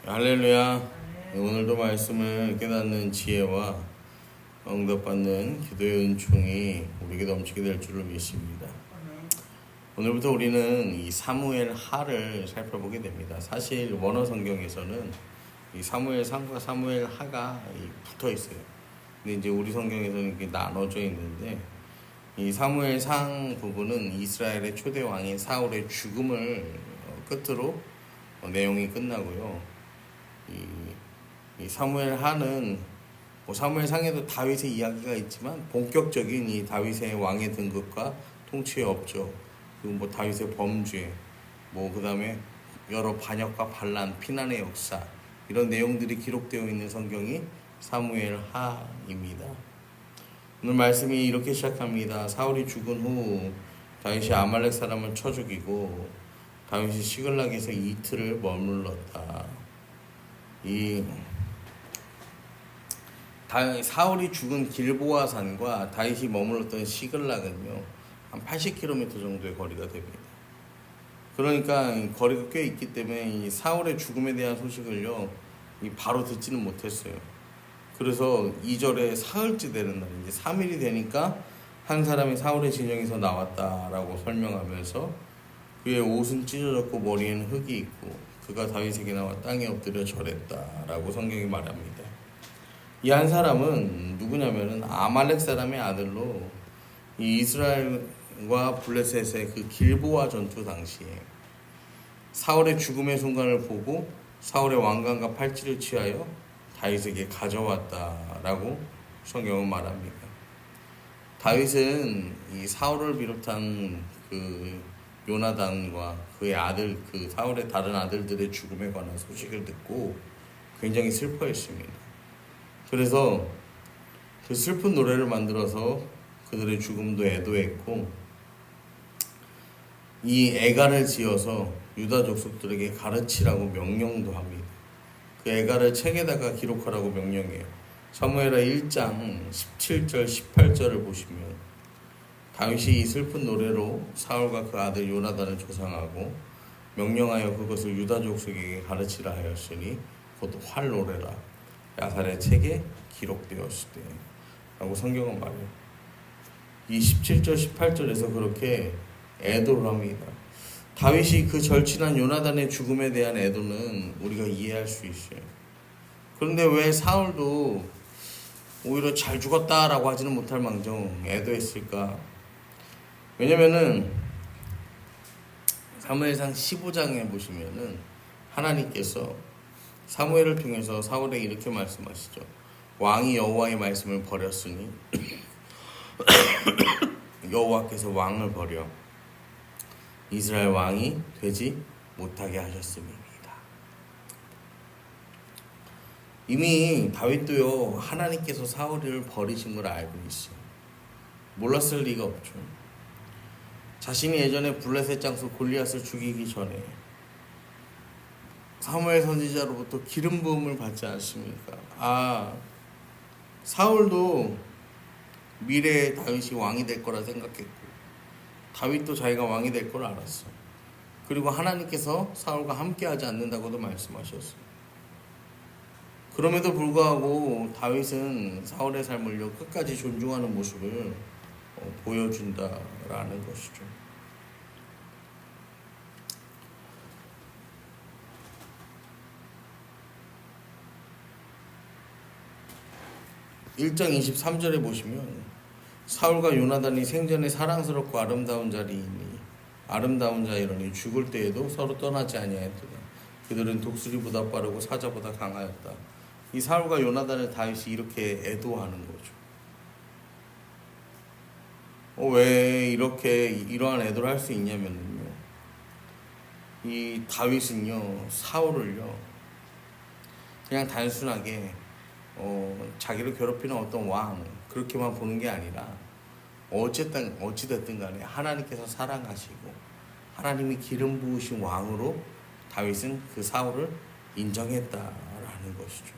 할렐루야. 오늘도 말씀을 깨닫는 지혜와 응답받는 기도의 은총이 우리에게 넘치게 될 줄을 믿습니다. 오늘부터 우리는 이 사무엘 하를 살펴보게 됩니다. 사실 원어 성경에서는 이 사무엘 상과 사무엘 하가 붙어 있어요. 근데 이제 우리 성경에서는 이렇게 나눠져 있는데, 이 사무엘 상 부분은 이스라엘의 초대 왕인 사울의 죽음을 끝으로 내용이 끝나고요. 이 사무엘 하는 사무엘 상에도 다윗의 이야기가 있지만 본격적인 이 다윗의 왕의 등극과 통치의 업적, 그리고 다윗의 범죄, 그다음에 여러 반역과 반란, 피난의 역사, 이런 내용들이 기록되어 있는 성경이 사무엘 하입니다. 오늘 말씀이 이렇게 시작합니다. 사울이 죽은 후 다윗이 아말렉 사람을 쳐 죽이고 다윗이 시글락에서 이틀을 머물렀다. 사울이 죽은 길보아 산과 다윗이 머물렀던 시글락은요, 한 80km 정도의 거리가 됩니다. 그러니까 거리가 꽤 있기 때문에 이 사울의 죽음에 대한 소식을요, 바로 듣지는 못했어요. 그래서 2절에 사흘째 되는 날, 이제 3일이 되니까 한 사람이 사울의 진영에서 나왔다라고 설명하면서 그의 옷은 찢어졌고 머리에는 흙이 있고 그가 다윗에게 나와 땅에 엎드려 절했다라고 성경이 말합니다. 이 한 사람은 누구냐면은 아말렉 사람의 아들로 이 이스라엘과 블레셋의 그 길보아 전투 당시에 사울의 죽음의 순간을 보고 사울의 왕관과 팔찌를 취하여 다윗에게 가져왔다라고 성경은 말합니다. 다윗은 이 사울을 비롯한 그 요나단과 그의 아들, 그 사울의 다른 아들들의 죽음에 관한 소식을 듣고 굉장히 슬퍼했습니다. 그래서 그 슬픈 노래를 만들어서 그들의 죽음도 애도했고, 이 애가를 지어서 유다 족속들에게 가르치라고 명령도 합니다. 그 애가를 책에다가 기록하라고 명령해요. 사무엘하 1장 17절 18절을 보시면 다윗이 이 슬픈 노래로 사울과 그 아들 요나단을 조상하고 명령하여 그것을 유다 족속에게 가르치라 하였으니 곧 활노래라 야살의 책에 기록되었으되 라고 성경은 말해요. 이 17절 18절에서 그렇게 애도를 합니다. 다윗이 그 절친한 요나단의 죽음에 대한 애도는 우리가 이해할 수 있어요. 그런데 왜 사울도 오히려 잘 죽었다라고 하지는 못할 망정 애도했을까? 왜냐면은 사무엘상 15장에 보시면은 하나님께서 사무엘을 통해서 사울에게 이렇게 말씀하시죠. 왕이 여호와의 말씀을 버렸으니 여호와께서 왕을 버려 이스라엘 왕이 되지 못하게 하셨음입니다. 이미 다윗도요, 하나님께서 사울을 버리신 걸 알고 있어요. 몰랐을 리가 없죠. 자신이 예전에 블레셋 장수 골리앗을 죽이기 전에 사무엘 선지자로부터 기름 부음을 받지 않습니까? 사울도 미래에 다윗이 왕이 될 거라 생각했고 다윗도 자기가 왕이 될 걸 알았어. 그리고 하나님께서 사울과 함께하지 않는다고도 말씀하셨어요. 그럼에도 불구하고 다윗은 사울의 삶을 끝까지 존중하는 모습을 보여준다라는 것이죠. (1장 23절에) 보시면 사울과 요나단이 생전에 사랑스럽고 아름다운 자이러니 죽을 때에도 서로 떠나지 아니하였더라. 그들은 독수리보다 빠르고 사자보다 강하였다. 이 사울과 요나단을 다윗이 이렇게 애도하는 거죠. 왜 이러한 애도를 할 수 있냐면요, 이 다윗은요, 사울을요, 그냥 단순하게 자기를 괴롭히는 어떤 왕, 그렇게만 보는 게 아니라 어찌됐든 간에 하나님께서 사랑하시고 하나님이 기름 부으신 왕으로 다윗은 그 사울을 인정했다라는 것이죠.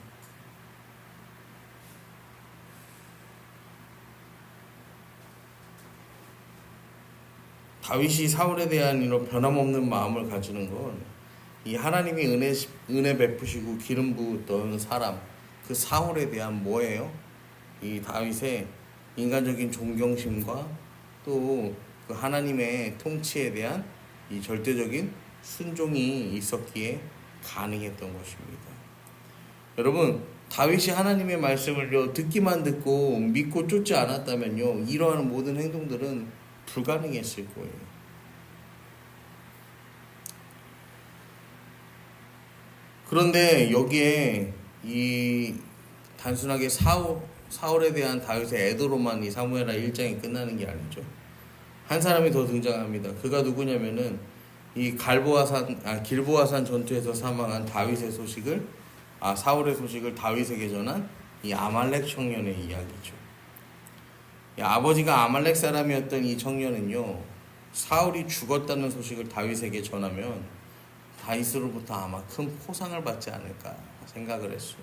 다윗이 사울에 대한 이런 변함없는 마음을 가지는 건 이 하나님이 은혜 베푸시고 기름 부었던 사람, 그 사울에 대한 뭐예요? 이 다윗의 인간적인 존경심과 또 그 하나님의 통치에 대한 이 절대적인 순종이 있었기에 가능했던 것입니다. 여러분, 다윗이 하나님의 말씀을요 듣기만 듣고 믿고 쫓지 않았다면요 이러한 모든 행동들은 불가능했을 거예요. 그런데 여기에 이 단순하게 사울에 대한 다윗의 애도로만 이 사무엘하 1장이 끝나는 게 아니죠. 한 사람이 더 등장합니다. 그가 누구냐면은 이 길보아산 전투에서 사망한 다윗의 소식을 사울의 소식을 다윗에게 전한 이 아말렉 청년의 이야기죠. 아버지가 아말렉 사람이었던 이 청년은요 사울이 죽었다는 소식을 다윗에게 전하면 다윗으로부터 아마 큰 포상을 받지 않을까 생각을 했어요.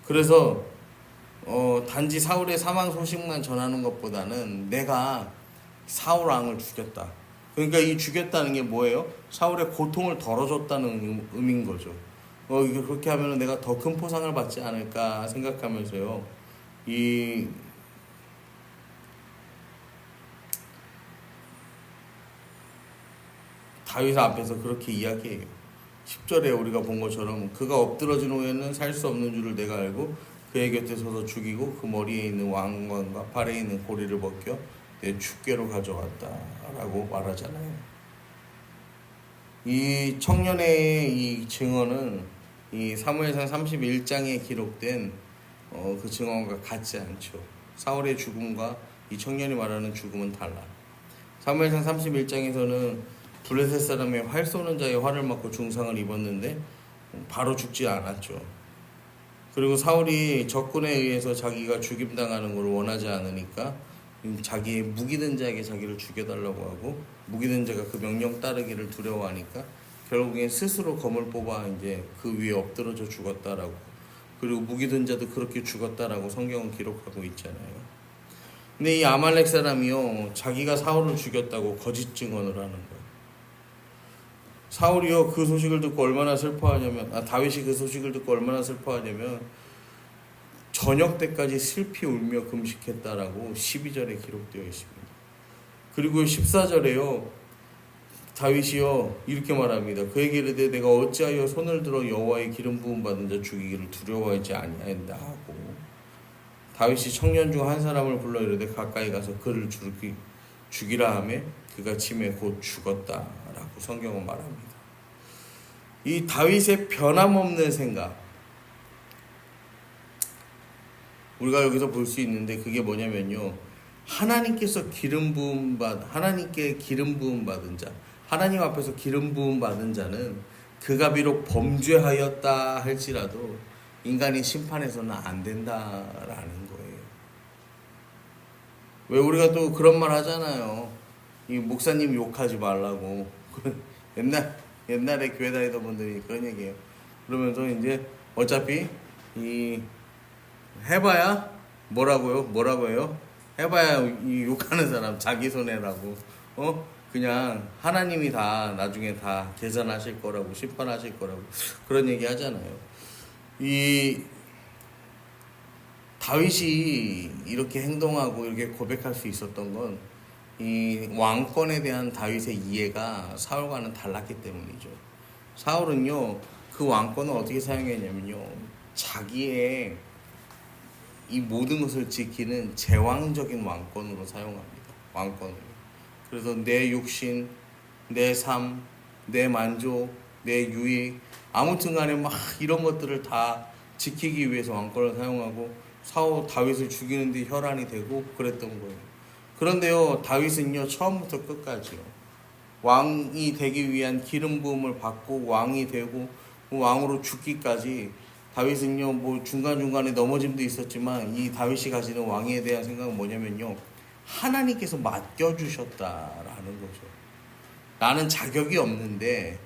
그래서 단지 사울의 사망 소식만 전하는 것보다는 내가 사울 왕을 죽였다. 그러니까 이 죽였다는 게 뭐예요? 사울의 고통을 덜어줬다는 의미인 거죠. 이게 그렇게 하면 내가 더 큰 포상을 받지 않을까 생각하면서요. 이 다윗 앞에서 그렇게 이야기해요. 10절에 우리가 본 것처럼 그가 엎드러진 후에는 살 수 없는 줄을 내가 알고 그의 곁에 서서 죽이고 그 머리에 있는 왕관과 팔에 있는 고리를 벗겨 내 축궤로 가져왔다 라고 말하잖아요. 이 청년의 이 증언은 이 사무엘상 31장에 기록된 그 증언과 같지 않죠. 사울의 죽음과 이 청년이 말하는 죽음은 달라. 사무엘상 31장에서는 블레셋 사람의 활 쏘는 자의 활을 맞고 중상을 입었는데 바로 죽지 않았죠. 그리고 사울이 적군에 의해서 자기가 죽임당하는 걸 원하지 않으니까 자기의 무기든 자에게 자기를 죽여달라고 하고 무기든 자가 그 명령 따르기를 두려워하니까 결국엔 스스로 검을 뽑아 이제 그 위에 엎드러져 죽었다라고, 그리고 무기든 자도 그렇게 죽었다라고 성경은 기록하고 있잖아요. 근데 이 아말렉 사람이요 자기가 사울을 죽였다고 거짓 증언을 하는 거예요. 사울이요 그 소식을 듣고 얼마나 슬퍼하냐면 다윗이 그 소식을 듣고 얼마나 슬퍼하냐면 저녁 때까지 슬피 울며 금식했다라고 12절에 기록되어 있습니다. 그리고 14절에요 다윗이요 이렇게 말합니다. 그에게 이르되 내가 어찌하여 손을 들어 여호와의 기름 부음 받은 자 죽이기를 두려워하지 아니하였나 하고, 다윗이 청년 중 한 사람을 불러 이르되 가까이 가서 그를 죽이라 하매 그가 침에 곧 죽었다라고 성경은 말합니다. 이 다윗의 변함없는 생각, 우리가 여기서 볼 수 있는데 그게 뭐냐면요 하나님께 기름 부음 받은 자, 하나님 앞에서 기름 부음 받은 자는 그가 비록 범죄하였다 할지라도 인간이 심판해서는 안 된다라는 거예요. 왜 우리가 또 그런 말 하잖아요. 이 목사님 욕하지 말라고. 옛날에 교회 다니던 분들이 그런 얘기해요. 그러면서 이제 어차피 이 해봐야 뭐라고 해요? 해봐야 이 욕하는 사람 자기 손해라고. 그냥 하나님이 다 나중에 다 계산하실 거라고, 심판하실 거라고 그런 얘기 하잖아요. 이 다윗이 이렇게 행동하고 이렇게 고백할 수 있었던 건 이 왕권에 대한 다윗의 이해가 사울과는 달랐기 때문이죠. 사울은요 그 왕권을 어떻게 사용했냐면요 자기의 이 모든 것을 지키는 제왕적인 왕권으로 사용합니다. 왕권을. 그래서 내 육신, 내 삶, 내 만족, 내 유익, 아무튼 간에 막 이런 것들을 다 지키기 위해서 왕권을 사용하고 다윗을 죽이는데 혈안이 되고 그랬던 거예요. 그런데요 다윗은요 처음부터 끝까지요 왕이 되기 위한 기름 부음을 받고 왕이 되고 왕으로 죽기까지 다윗은요 뭐 중간중간에 넘어짐도 있었지만 이 다윗이 가지는 왕위에 대한 생각은 뭐냐면요 하나님께서 맡겨주셨다라는 거죠. 나는 자격이 없는데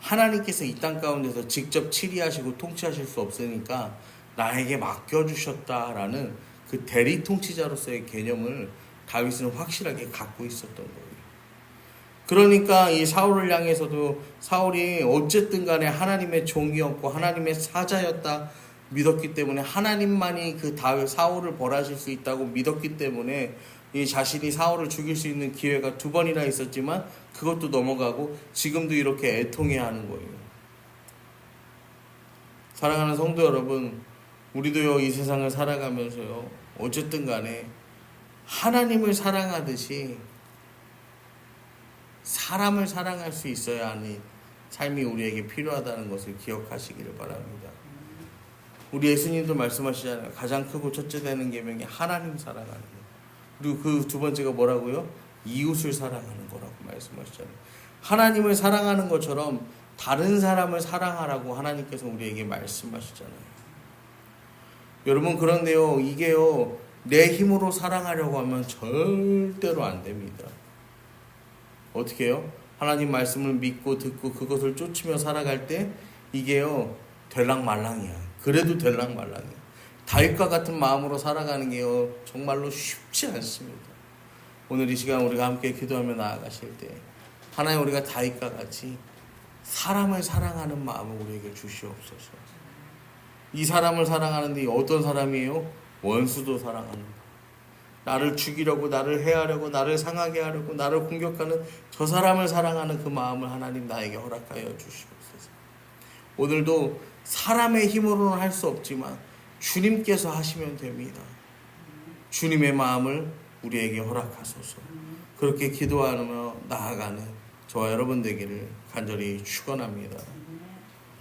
하나님께서 이 땅 가운데서 직접 치리하시고 통치하실 수 없으니까 나에게 맡겨주셨다라는 그 대리 통치자로서의 개념을 다윗은 확실하게 갖고 있었던 거예요. 그러니까 이 사울을 향해서도 사울이 어쨌든 간에 하나님의 종이었고 하나님의 사자였다 믿었기 때문에 하나님만이 그 사울을 벌하실 수 있다고 믿었기 때문에 이 자신이 사울을 죽일 수 있는 기회가 2번이나 있었지만 그것도 넘어가고 지금도 이렇게 애통해야 하는 거예요. 사랑하는 성도 여러분, 우리도요 이 세상을 살아가면서요 어쨌든 간에 하나님을 사랑하듯이 사람을 사랑할 수 있어야 하는 삶이 우리에게 필요하다는 것을 기억하시기를 바랍니다. 우리 예수님도 말씀하시잖아요. 가장 크고 첫째 되는 계명이 하나님 사랑하는 것. 그리고 그 2번째가 뭐라고요? 이웃을 사랑하는 거라고 말씀하시잖아요. 하나님을 사랑하는 것처럼 다른 사람을 사랑하라고 하나님께서 우리에게 말씀하시잖아요. 여러분, 그런데요 이게요 내 힘으로 사랑하려고 하면 절대로 안 됩니다. 어떻게 해요? 하나님 말씀을 믿고 듣고 그것을 쫓으며 살아갈 때 이게요 될랑말랑이야. 그래도 될랑말랑이야. 다윗과 같은 마음으로 살아가는 게요 정말로 쉽지 않습니다. 오늘 이 시간 우리가 함께 기도하며 나아가실 때 하나님, 우리가 다윗과 같이 사람을 사랑하는 마음을 우리에게 주시옵소서. 이 사람을 사랑하는데 어떤 사람이에요? 원수도 사랑합니다. 나를 죽이려고, 나를 해하려고, 나를 상하게 하려고, 나를 공격하는 저 사람을 사랑하는 그 마음을 하나님 나에게 허락하여 주시옵소서. 오늘도 사람의 힘으로는 할 수 없지만 주님께서 하시면 됩니다. 주님의 마음을 우리에게 허락하소서. 그렇게 기도하며 나아가는 저와 여러분 되기를 간절히 축원합니다.